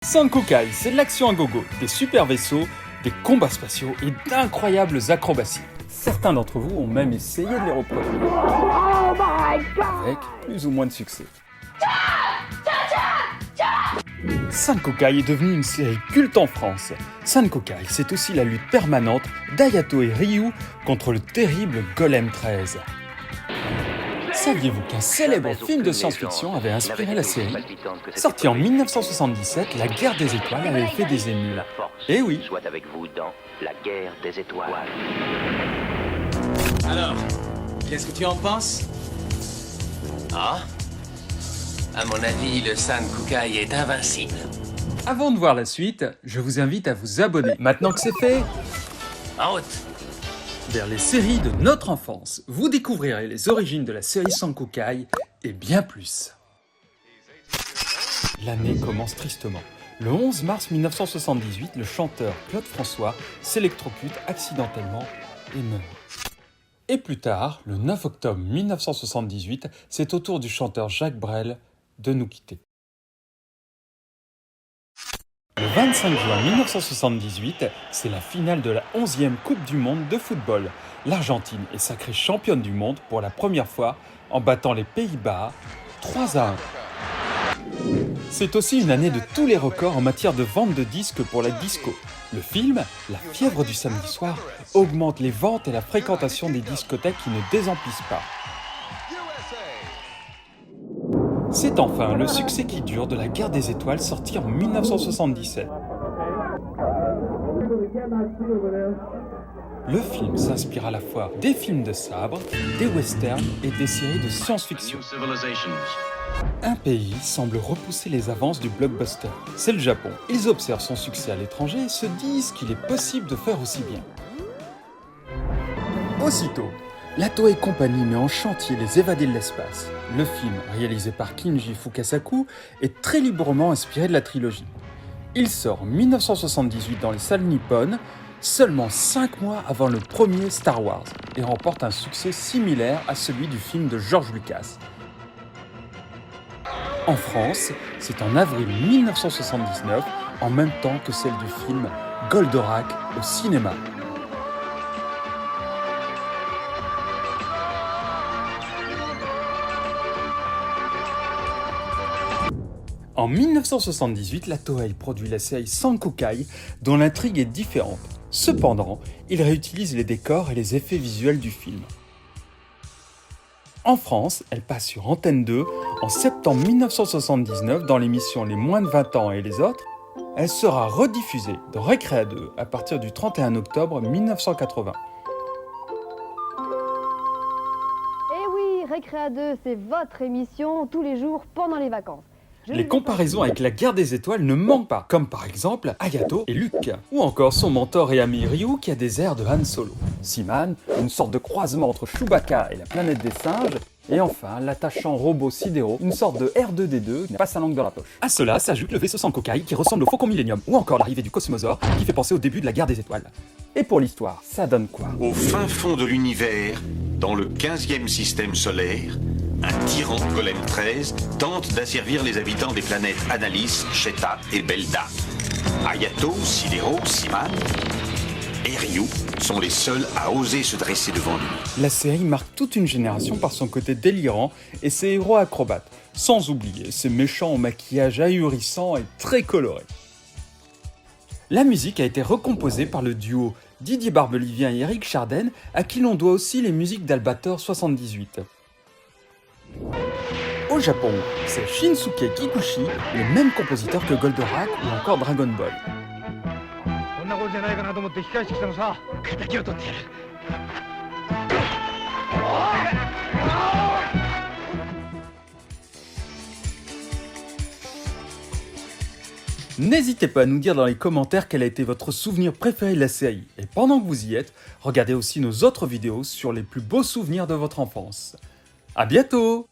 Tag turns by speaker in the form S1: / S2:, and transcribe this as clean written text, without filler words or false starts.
S1: Sankokai, c'est de l'action à gogo, des super vaisseaux, des combats spatiaux et d'incroyables acrobaties. Certains d'entre vous ont même essayé de les reproduire. Avec plus ou moins de succès. Sankokai est devenu une série culte en France. Sankokai, c'est aussi la lutte permanente d'Hayato et Ryu contre le terrible Golem 13. Saviez-vous qu'un célèbre film de science-fiction avait inspiré la série? Sorti en 1977, La Guerre des Étoiles avait fait des émules. Eh oui.
S2: Soit avec vous dans La Guerre des Étoiles.
S3: Alors, qu'est-ce que tu en penses?
S4: Ah? À mon avis, le Sankokai est invincible.
S1: Avant de voir la suite, je vous invite à vous abonner. Maintenant que c'est fait,
S4: En route!
S1: vers les séries de notre enfance, vous découvrirez les origines de la série Sankokai et bien plus. L'année commence tristement. Le 11 mars 1978, le chanteur Claude François s'électrocute accidentellement et meurt. Et plus tard, le 9 octobre 1978, c'est au tour du chanteur Jacques Brel de nous quitter. Le 25 juin 1978, c'est la finale de la 11e Coupe du Monde de football. L'Argentine est sacrée championne du monde pour la première fois en battant les Pays-Bas 3-1. C'est aussi une année de tous les records en matière de vente de disques pour la disco. Le film, La fièvre du samedi soir, augmente les ventes et la fréquentation des discothèques qui ne désemplissent pas. C'est enfin le succès qui dure de La Guerre des Étoiles sorti en 1977. Le film s'inspire à la fois des films de sabre, des westerns et des séries de science-fiction. Un pays semble repousser les avances du blockbuster. C'est le Japon. Ils observent son succès à l'étranger et se disent qu'il est possible de faire aussi bien. Aussitôt, la Toei Company met en chantier Les Évadés de l'espace. Le film, réalisé par Kinji Fukasaku, est très librement inspiré de la trilogie. Il sort en 1978 dans les salles nippones, seulement 5 mois avant le premier Star Wars, et remporte un succès similaire à celui du film de George Lucas. En France, c'est en avril 1979, en même temps que celle du film Goldorak au cinéma. En 1978, la Toei produit la série Sankokai, dont l'intrigue est différente. Cependant, il réutilise les décors et les effets visuels du film. En France, elle passe sur Antenne 2 en septembre 1979 dans l'émission Les moins de 20 ans et les autres. Elle sera rediffusée dans Récréa 2 à partir du 31 octobre 1980.
S5: Eh oui, Récréa 2, c'est votre émission tous les jours pendant les vacances.
S1: Les comparaisons avec La Guerre des Étoiles ne manquent pas, comme par exemple Hayato et Luke, ou encore son mentor et ami Ryu qui a des airs de Han Solo, Seaman, une sorte de croisement entre Chewbacca et la planète des singes, et enfin l'attachant robot Sidero, une sorte de R2D2 qui n'a pas sa langue dans la poche. À cela s'ajoute le vaisseau Sankokai qui ressemble au Faucon Millenium, ou encore l'arrivée du Cosmosaure qui fait penser au début de La Guerre des Étoiles. Et pour l'histoire, ça donne quoi?
S6: Au fin fond de l'univers, dans le 15e système solaire, un tyran Golem 13 tente d'asservir les habitants des planètes Analys, Sheta et Belda. Hayato, Sidero, Seaman et Ryu sont les seuls à oser se dresser devant lui.
S1: La série marque toute une génération par son côté délirant et ses héros acrobates, sans oublier ses méchants au maquillage ahurissant et très coloré. La musique a été recomposée par le duo Didier Barbelivien et Eric Chardin, à qui l'on doit aussi les musiques d'Albator 78. Au Japon, c'est Shinsuke Kikuchi, le même compositeur que Goldorak ou encore Dragon Ball. N'hésitez pas à nous dire dans les commentaires quel a été votre souvenir préféré de la série. Et pendant que vous y êtes, regardez aussi nos autres vidéos sur les plus beaux souvenirs de votre enfance. À bientôt!